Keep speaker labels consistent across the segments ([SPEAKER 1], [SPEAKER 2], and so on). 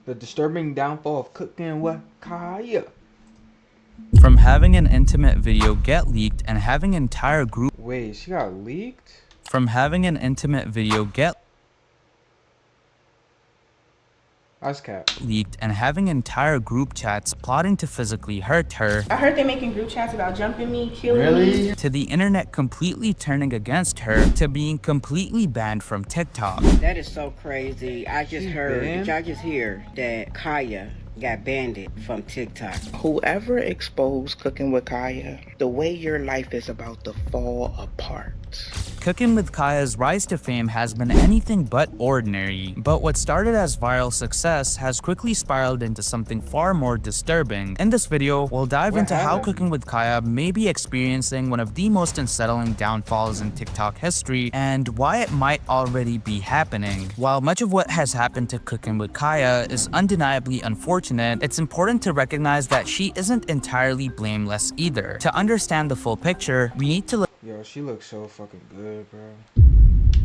[SPEAKER 1] The disturbing downfall of cooking with Kaya.
[SPEAKER 2] From having an intimate video get leaked and having entire group
[SPEAKER 1] Wait, she got leaked?
[SPEAKER 2] from having an intimate video get
[SPEAKER 1] That's cap.
[SPEAKER 2] leaked and having entire group chats plotting to physically hurt her,
[SPEAKER 3] I heard they making group chats about jumping me, killing me.
[SPEAKER 2] to the internet completely turning against her, to being completely banned from TikTok.
[SPEAKER 4] That is so crazy. I just heard, did y'all just hear that Kaya got banned from TikTok?
[SPEAKER 5] Whoever exposed Cooking with Kaya, the way your life is about to fall apart.
[SPEAKER 2] Cooking with Kaya's rise to fame has been anything but ordinary, but what started as viral success has quickly spiraled into something far more disturbing. In this video, we'll dive into how Cooking with Kaya may be experiencing one of the most unsettling downfalls in TikTok history and why it might already be happening. While much of what has happened to Cooking with Kaya is undeniably unfortunate, it's important to recognize that she isn't entirely blameless either. To understand the full picture, we need to
[SPEAKER 1] Yo, she looks so fucking good, bro.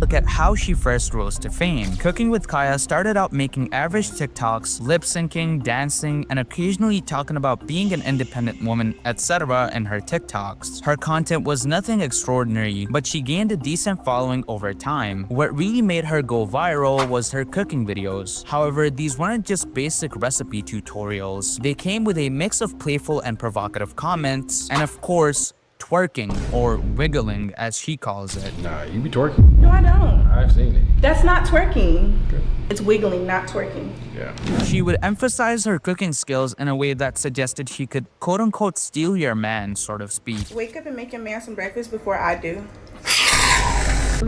[SPEAKER 2] look at how she first rose to fame. Cooking with Kaya started out making average TikToks, lip syncing, dancing, and occasionally talking about being an independent woman, etc. in her TikToks. Her content was nothing extraordinary, but she gained a decent following over time. What really made her go viral was her cooking videos. However, these weren't just basic recipe tutorials. They came with a mix of playful and provocative comments, and of course, twerking, or wiggling as she calls it.
[SPEAKER 6] Nah, you be twerking.
[SPEAKER 3] No, I don't.
[SPEAKER 6] I've seen it.
[SPEAKER 3] That's not twerking.
[SPEAKER 6] Okay.
[SPEAKER 3] It's wiggling, not twerking.
[SPEAKER 6] Yeah.
[SPEAKER 2] She would emphasize her cooking skills in a way that suggested she could quote-unquote steal your man, sort of speak.
[SPEAKER 3] Wake up and make your man some breakfast before I do.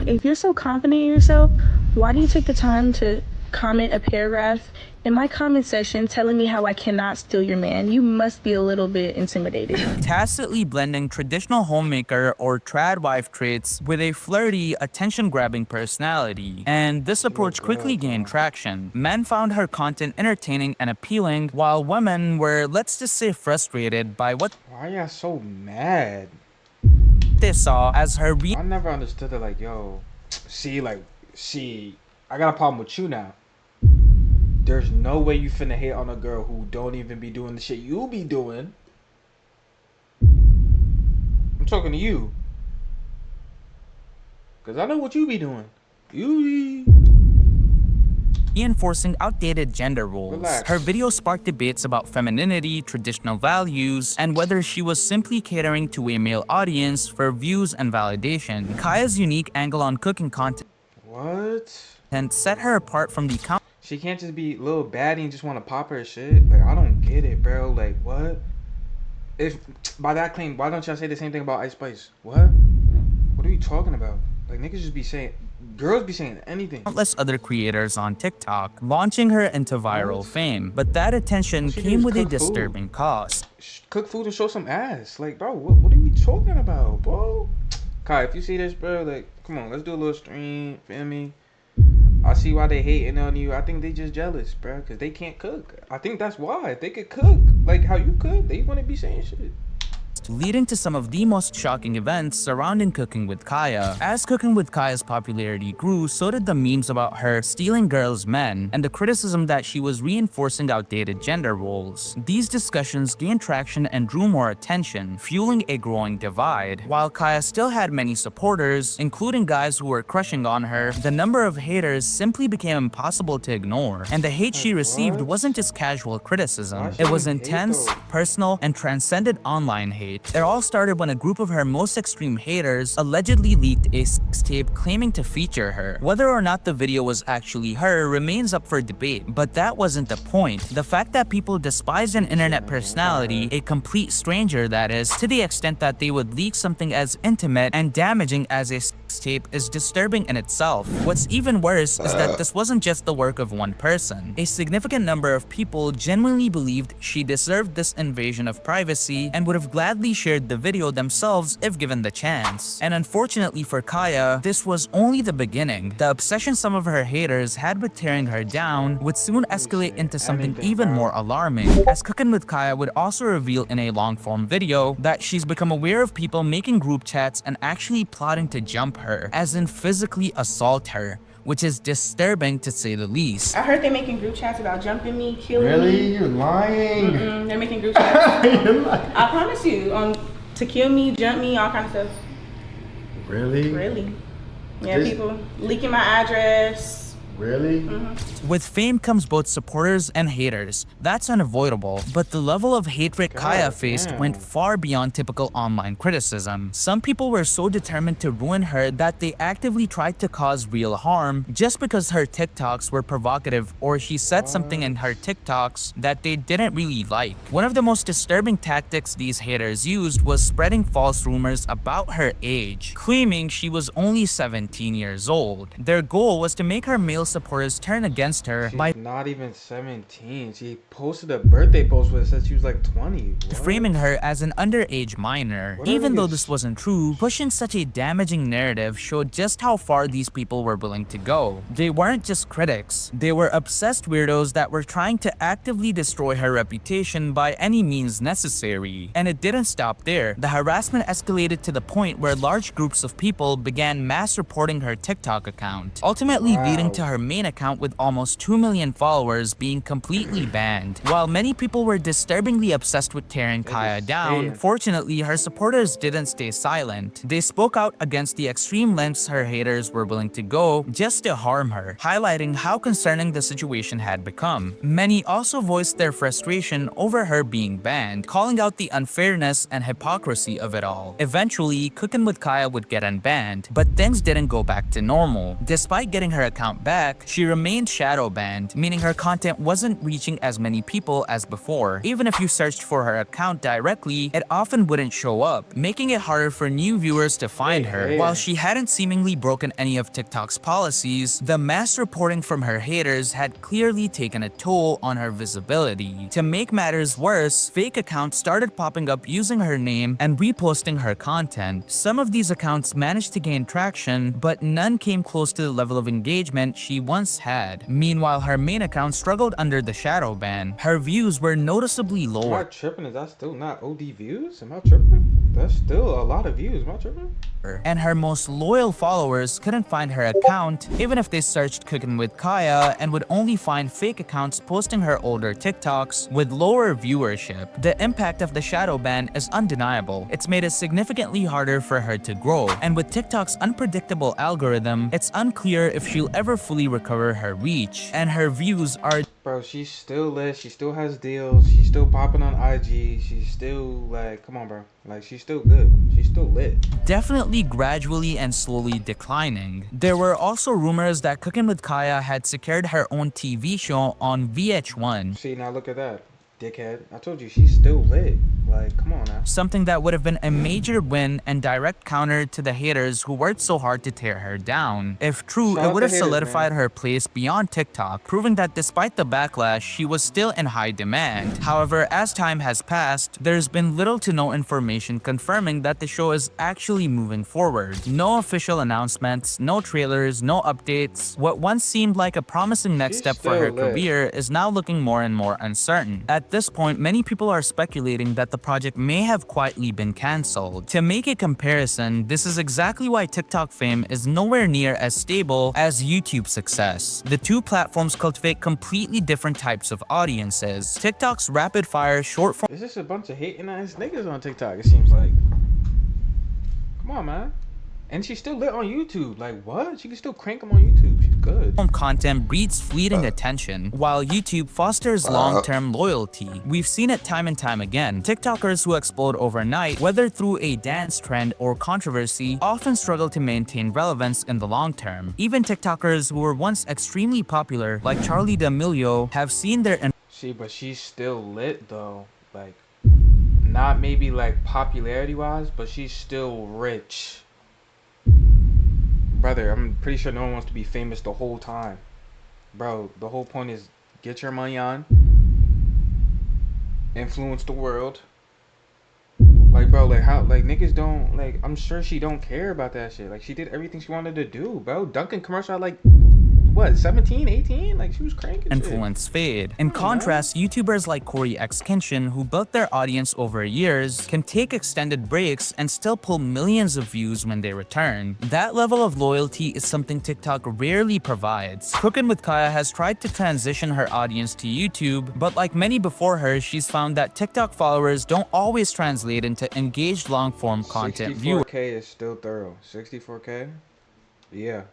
[SPEAKER 3] If you're so confident in yourself, why do you take the time to comment a paragraph in my comment section telling me how I cannot steal your man? You must be a little bit intimidated.
[SPEAKER 2] Tacitly blending traditional homemaker or trad wife traits with a flirty, attention-grabbing personality. And this approach quickly gained traction. Men found her content entertaining and appealing, while women were, let's just say, frustrated by what
[SPEAKER 1] Why y'all so mad?
[SPEAKER 2] they saw as her
[SPEAKER 1] I never understood it. Like, yo, see, I got a problem with you now. There's no way you finna hate on a girl who don't even be doing the shit you be doing. I'm talking to you. Cause I know what you be doing. You be...
[SPEAKER 2] reinforcing outdated gender roles.
[SPEAKER 1] Relax.
[SPEAKER 2] Her video sparked debates about femininity, traditional values, and whether she was simply catering to a male audience for views and validation. Kaya's unique angle on cooking content
[SPEAKER 1] What?
[SPEAKER 2] set her apart from the
[SPEAKER 1] She can't just be little baddie and just want to pop her shit. Like, I don't get it, bro. Like, what? If by that claim, why don't y'all say the same thing about Ice Spice? What? What are you talking about? Like, niggas just be saying, girls be saying anything.
[SPEAKER 2] countless other creators on TikTok, launching her into viral fame. But that attention came with a disturbing cost.
[SPEAKER 1] Cook food and show some ass. Like, bro, what are we talking about, bro? Kai, if you see this, bro, like, come on, let's do a little stream. Feel me? I see why they hating on you. I think they just jealous, bro, because they can't cook. I think that's why. If they could cook like how you cook, they wouldn't be saying shit.
[SPEAKER 2] Leading to some of the most shocking events surrounding Cooking with Kaya. As Cooking with Kaya's popularity grew, so did the memes about her stealing girls' men and the criticism that she was reinforcing outdated gender roles. These discussions gained traction and drew more attention, fueling a growing divide. While Kaya still had many supporters, including guys who were crushing on her, the number of haters simply became impossible to ignore. And the hate she received wasn't just casual criticism. It was intense, personal, and transcended online hate. It all started when a group of her most extreme haters allegedly leaked a sex tape claiming to feature her. Whether or not the video was actually her remains up for debate, but that wasn't the point. The fact that people despise an internet personality, a complete stranger that is, to the extent that they would leak something as intimate and damaging as a sex tape is disturbing in itself. What's even worse is that this wasn't just the work of one person. A significant number of people genuinely believed she deserved this invasion of privacy and would have gladly shared the video themselves if given the chance. And unfortunately for Kaya, this was only the beginning. The obsession some of her haters had with tearing her down would soon escalate into something even more alarming, as Cooking with Kaya would also reveal in a long-form video that she's become aware of people making group chats and actually plotting to jump her, as in physically assault her. which is disturbing to say the least.
[SPEAKER 3] I heard they're making group chats about jumping me, killing me.
[SPEAKER 6] Really? You're lying.
[SPEAKER 3] They're making group chats. I promise you, to kill me, jump me, all kind of stuff.
[SPEAKER 6] Really?
[SPEAKER 3] Really? Yeah, people leaking my address.
[SPEAKER 6] Really?
[SPEAKER 2] With fame comes both supporters and haters. That's unavoidable, but the level of hatred Kaya faced went far beyond typical online criticism. Some people were so determined to ruin her that they actively tried to cause real harm just because her TikToks were provocative or she said something in her TikToks that they didn't really like. One of the most disturbing tactics these haters used was spreading false rumors about her age, claiming she was only 17 years old. Their goal was to make her male supporters turn against her by
[SPEAKER 1] not even 17. She posted a birthday post where it said she was like 20.
[SPEAKER 2] framing her as an underage minor. Even though this wasn't true, pushing such a damaging narrative showed just how far these people were willing to go. They weren't just critics, they were obsessed weirdos that were trying to actively destroy her reputation by any means necessary. And it didn't stop there. The harassment escalated to the point where large groups of people began mass reporting her TikTok account, ultimately leading to her main account with almost 2 million followers being completely banned. While many people were disturbingly obsessed with tearing Kaya down, fortunately her supporters didn't stay silent. They spoke out against the extreme lengths her haters were willing to go just to harm her, highlighting how concerning the situation had become. Many also voiced their frustration over her being banned, calling out the unfairness and hypocrisy of it all. Eventually, Cooking with Kaya would get unbanned, but things didn't go back to normal. Despite getting her account back, she remained shadow banned, meaning her content wasn't reaching as many people as before. Even if you searched for her account directly, it often wouldn't show up, making it harder for new viewers to find her. While she hadn't seemingly broken any of TikTok's policies, the mass reporting from her haters had clearly taken a toll on her visibility. To make matters worse, fake accounts started popping up using her name and reposting her content. Some of these accounts managed to gain traction, but none came close to the level of engagement she once had. Meanwhile, her main account struggled under the shadow ban. Her views were noticeably lower.
[SPEAKER 1] Am I tripping? Is that still not OD views? Am I tripping? That's still a lot of views. Am I tripping?
[SPEAKER 2] And her most loyal followers couldn't find her account even if they searched Cooking with Kaya, and would only find fake accounts posting her older TikToks with lower viewership. The impact of the shadow ban is undeniable. It's made it significantly harder for her to grow, and with TikTok's unpredictable algorithm, it's unclear if she'll ever fully recover her reach, and her views are
[SPEAKER 1] Bro, she's still lit. She still has deals. She's still popping on IG. She's still like, come on, bro. Like, she's still good. She's still lit.
[SPEAKER 2] definitely gradually and slowly declining. There were also rumors that Cooking with Kaya had secured her own TV show on VH1.
[SPEAKER 1] See, now look at that. Dickhead. I told you, she's still lit. Like, come on now.
[SPEAKER 2] Something that would have been a major win and direct counter to the haters who worked so hard to tear her down. If true,
[SPEAKER 1] Shout
[SPEAKER 2] it
[SPEAKER 1] out
[SPEAKER 2] would
[SPEAKER 1] the
[SPEAKER 2] have
[SPEAKER 1] haters,
[SPEAKER 2] solidified her place beyond TikTok, proving that despite the backlash, she was still in high demand. However, as time has passed, there's been little to no information confirming that the show is actually moving forward. No official announcements, no trailers, no updates. What once seemed like a promising next step for her career is now looking more and more uncertain. At this point, many people are speculating that the project may have quietly been cancelled. To make a comparison, this is exactly why TikTok fame is nowhere near as stable as YouTube success. The two platforms cultivate completely different types of audiences. TikTok's rapid-fire short-form
[SPEAKER 1] It's just a bunch of hating ass niggas on TikTok, it seems like. Come on, man. And she's still lit on YouTube. Like, what? She can still crank them on YouTube. She's good.
[SPEAKER 2] content breeds fleeting attention, while YouTube fosters long-term loyalty. We've seen it time and time again. TikTokers who explode overnight, whether through a dance trend or controversy, often struggle to maintain relevance in the long term. Even TikTokers who were once extremely popular, like Charli D'Amelio, have seen their
[SPEAKER 1] See, but she's still lit, though. Like, not maybe, like, popularity-wise, but she's still rich. Brother, I'm pretty sure no one wants to be famous the whole time. Bro, the whole point is get your money on, influence the world. Like, bro, like, how, like, niggas don't, like, I'm sure she don't care about that shit. Like, she did everything she wanted to do, bro. Dunkin' commercial had, like, what, 17, 18? Like, she was cranking shit.
[SPEAKER 2] Influence fade. In contrast, YouTubers like Corey X Kinchin, who built their audience over years, can take extended breaks and still pull millions of views when they return. That level of loyalty is something TikTok rarely provides. Cooking with Kaya has tried to transition her audience to YouTube, but like many before her, she's found that TikTok followers don't always translate into engaged long-form content viewers.
[SPEAKER 1] 64K is still thorough. 64K? Yeah.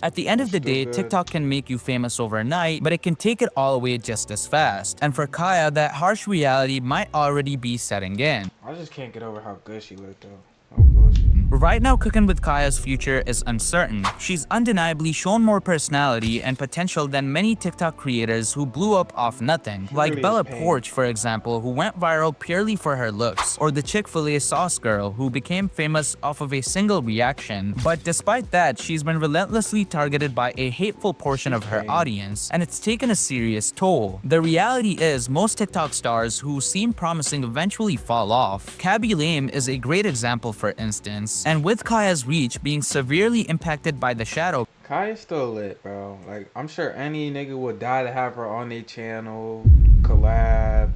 [SPEAKER 2] At the end of the day, TikTok can make you famous overnight, but it can take it all away just as fast. And for Kaya, that harsh reality might already be setting in.
[SPEAKER 1] I just can't get over how good she looked though. Oh bullshit.
[SPEAKER 2] Right now, Cooking with Kaya's future is uncertain. She's undeniably shown more personality and potential than many TikTok creators who blew up off nothing. Like
[SPEAKER 1] really
[SPEAKER 2] Bella Porch, for example, who went viral purely for her looks. Or the Chick-fil-A sauce girl, who became famous off of a single reaction. But despite that, she's been relentlessly targeted by a hateful portion of her audience, and it's taken a serious toll. The reality is, most TikTok stars who seem promising eventually fall off. Cabby Lame is a great example, for instance. And with Kaya's reach being severely impacted by the shadow,
[SPEAKER 1] Kaya's still lit, bro. Like, I'm sure any nigga would die to have her on their channel, collab.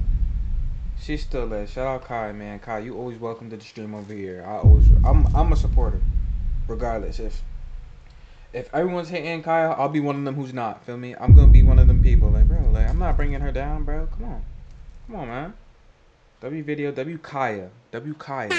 [SPEAKER 1] She's still lit. Shout out Kaya, man. Kaya, you always welcome to the stream over here. I'm a supporter, regardless. If everyone's hating Kaya, I'll be one of them who's not. Feel me? I'm gonna be one of them people. Like, bro, like, I'm not bringing her down, bro. Come on, man. W video, W Kaya, W Kaya.